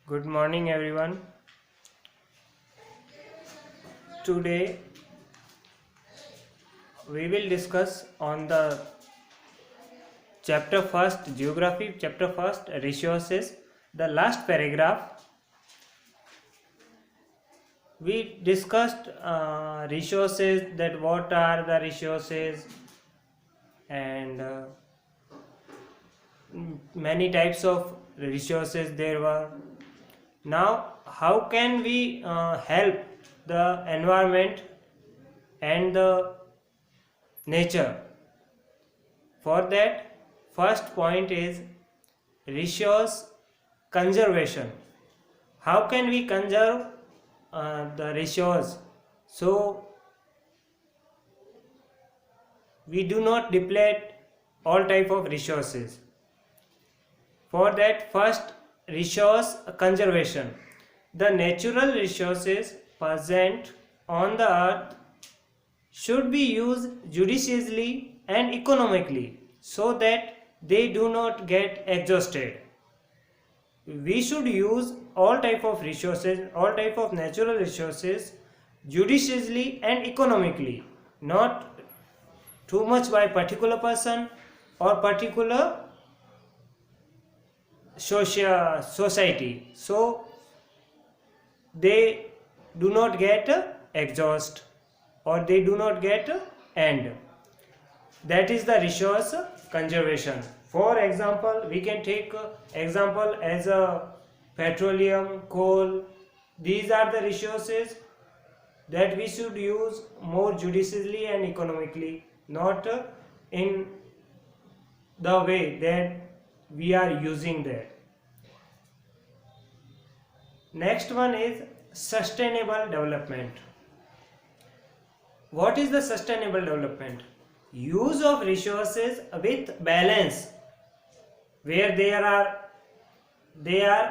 Good morning, everyone. Today we will discuss on the chapter first geography, chapter first resources. The last paragraph we discussed resources, that what are the resources, and many types of resources there were. Now, how can we help the environment and the nature? For that, first point is resource conservation. How can we conserve the resource so we do not deplete all type of resources? For that, first, resource conservation. The natural resources present on the earth should be used judiciously and economically so that they do not get exhausted. We should use all type of resources, all type of natural resources judiciously and economically, not too much by particular person or particular society, so they do not get exhaust or they do not get end. That is the resource conservation. For example, we can take example as a petroleum, coal. These are the resources that we should use more judiciously and economically, not in the way that we are using that. Next one is sustainable development. What is the sustainable development? Use of resources with balance, where they are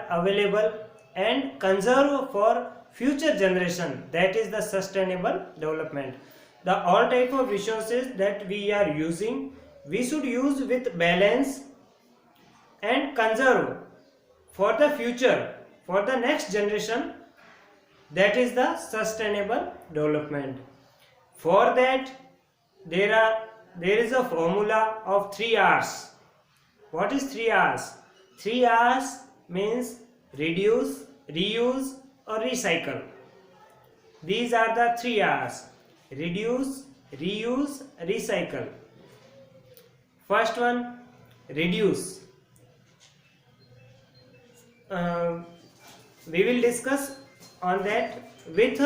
available, and conserve for future generation. That is the sustainable development. The all type of resources that we are using, we should use with balance and conserve for the future, for the next generation. That is the sustainable development. For that, there is a formula of 3 R's. What is 3 R's? 3 R's means reduce, reuse or recycle. These are the 3 R's: reduce, reuse, recycle. First one, reduce. We will discuss on that with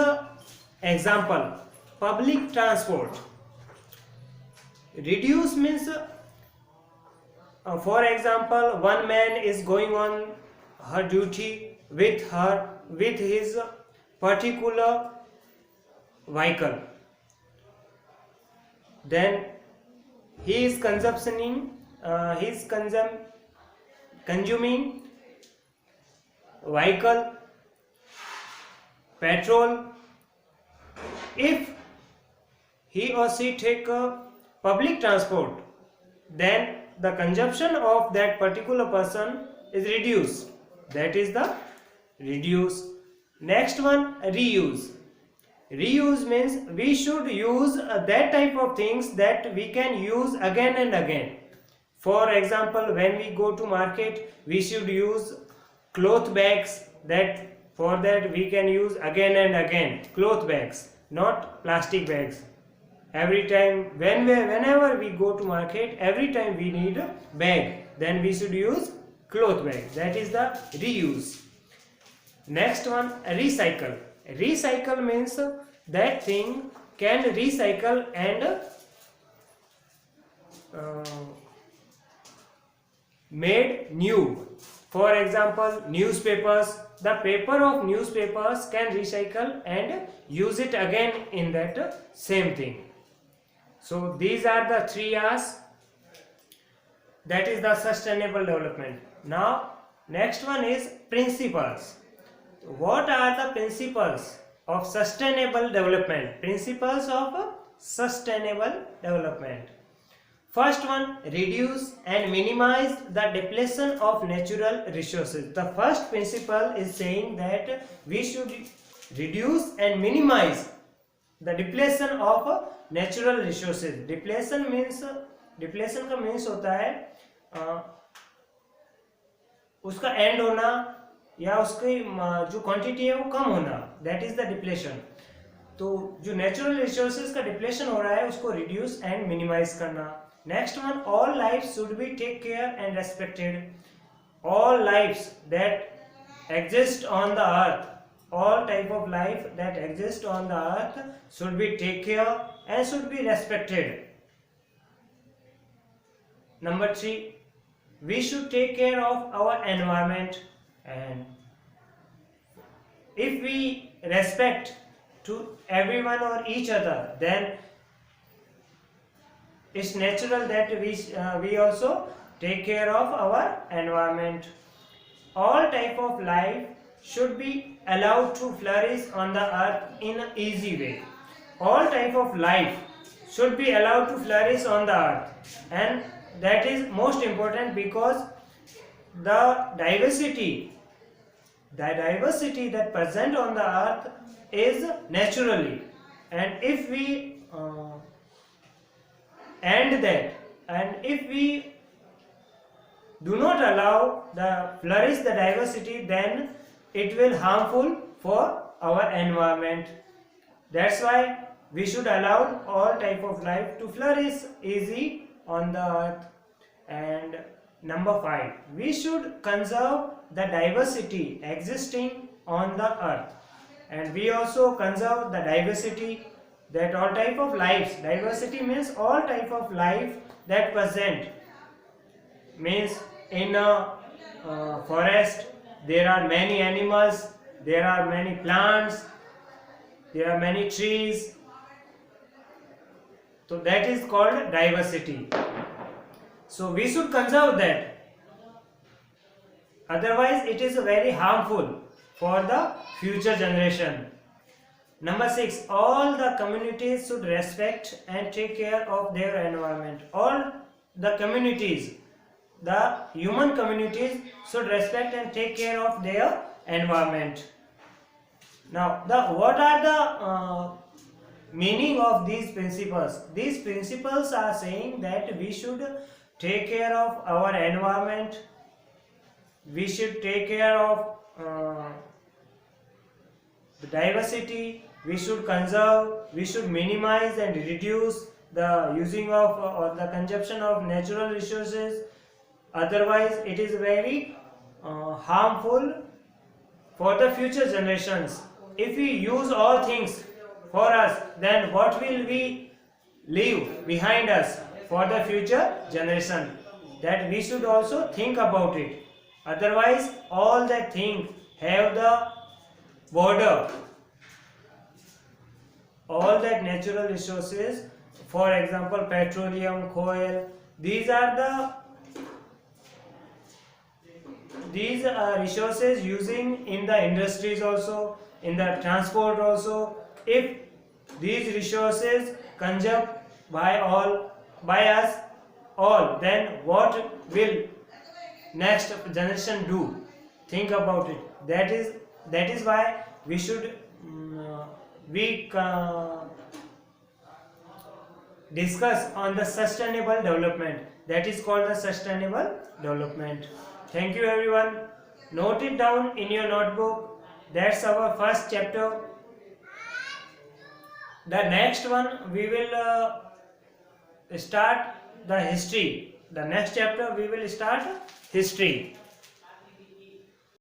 example, public transport. Reduce means, for example, one man is going on her duty with his particular vehicle. Then he is consuming vehicle petrol. If he or she take a public transport, then the consumption of that particular person is reduced. That is the reduce. Next one, reuse. Reuse means we should use that type of things that we can use again and again. For example, when we go to market, we should use cloth bags. That for that we can use again and again cloth bags, not plastic bags. Every time whenever we go to market, every time we need a bag, then we should use cloth bag. That is the reuse. Next one, recycle. Recycle means that thing can recycle and made new. For example, newspapers. The paper of newspapers can recycle and use it again in that same thing. So these are the 3 R's. That is the sustainable development. Now, next one is principles. What are the principles of sustainable development? Principles of sustainable development. First one, reduce and minimize the depletion of natural resources. The first principle is saying that we should reduce and minimize the depletion of natural resources. Depletion का means होता है उसका and होना या उसकी जो quantity है वो कम होना, दैट इज द डिप्लेशन. तो जो नेचुरल रिसोर्सेज का डिप्लेशन हो रहा है उसको रिड्यूस एंड मिनिमाइज करना. Next one, all life should be take care and respected. All lifes that exist on the earth, all type of life that exist on the earth should be take care and should be respected. Number 3, we should take care of our environment, and if we respect to everyone or each other, then it's natural that we also take care of our environment. All type of life should be allowed to flourish on the earth in an easy way. All type of life should be allowed to flourish on the earth, and that is most important because the diversity that present on the earth is naturally, and if we end that, and if we do not allow the flourish the diversity, then it will harmful for our environment. That's why we should allow all type of life to flourish easy on the earth. And number 5, we should conserve the diversity existing on the earth, and we also conserve the diversity that all type of lives. Diversity means all type of life that present, means in a forest there are many animals, there are many plants, there are many trees. So that is called diversity. So we should conserve that, otherwise it is very harmful for the future generation. Number 6, all the communities should respect and take care of their environment. All the communities, the human communities should respect and take care of their environment. Now, what are the meaning of these principles? These principles are saying that we should take care of our environment, we should take care of the diversity, we should conserve, we should minimize and reduce the using of or the consumption of natural resources. Otherwise it is very harmful for the future generations. If we use all things for us, then what will we leave behind us for the future generation? That we should also think about it. Otherwise all that things have the border, all that natural resources, for example petroleum, coal, these are resources using in the industries also, in the transport also. If these resources consumed by us all, then what will next generation do? Think about it. That is why we should discuss on the sustainable development. That is called the sustainable development. Thank you everyone. Note it down in your notebook. That's our first chapter. The next one we will start the history. The next chapter we will start history.